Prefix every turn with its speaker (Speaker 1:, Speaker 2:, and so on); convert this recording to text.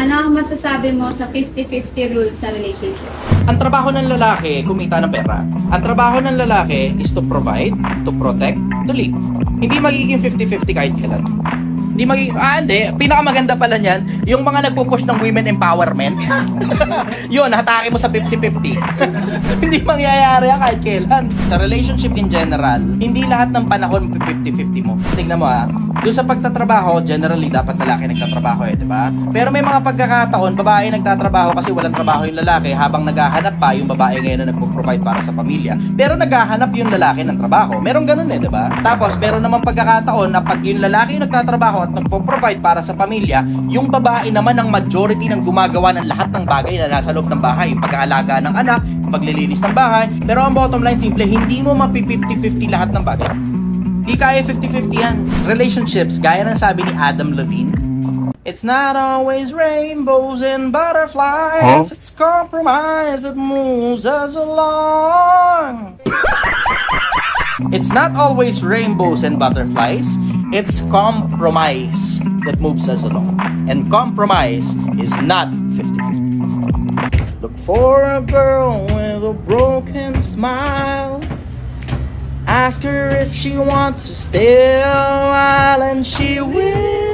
Speaker 1: Ano ang masasabi mo sa 50-50 rule sa relationship?
Speaker 2: Ang trabaho ng lalaki, kumita ng pera. Ang trabaho ng lalaki is to provide, to protect, to lead. Hindi magiging 50-50 kahit kailan. Hindi magiging, hindi. Pinakamaganda pala niyan, yung mga nagpo-push ng women empowerment. Yun, hatake mo sa 50-50. Hindi mangyayari yan kahit kailan. Sa relationship in general, hindi lahat ng panahon 50-50 mo. Tignan mo doon sa pagtatrabaho, generally dapat lalaki nagtatrabaho di ba? Pero may mga pagkakataon, babae nagtatrabaho kasi walang trabaho yung lalaki habang naghahanap pa yung babae ngayon na nagpo-provide para sa pamilya. Pero naghahanap yung lalaki ng trabaho. Meron ganun di ba? Tapos, meron naman pagkakataon na pag yung lalaki yung nagtatrabaho at nagpo-provide para sa pamilya, yung babae naman ang majority ng gumagawa ng lahat ng bagay na nasa loob ng bahay. Yung pag-aalaga ng anak, yung paglilinis ng bahay. Pero ang bottom line, simple, hindi mo mapi-50-50 lahat ng bagay. Di kaya 50-50 yan. Relationships, gaya ng sabi ni Adam Levine, it's not always rainbows and butterflies, it's compromise that moves us along. It's not always rainbows and butterflies, it's compromise that moves us along. And compromise is not 50-50. Look for a girl with a broken smile. Ask her if she wants to stay a while and she will.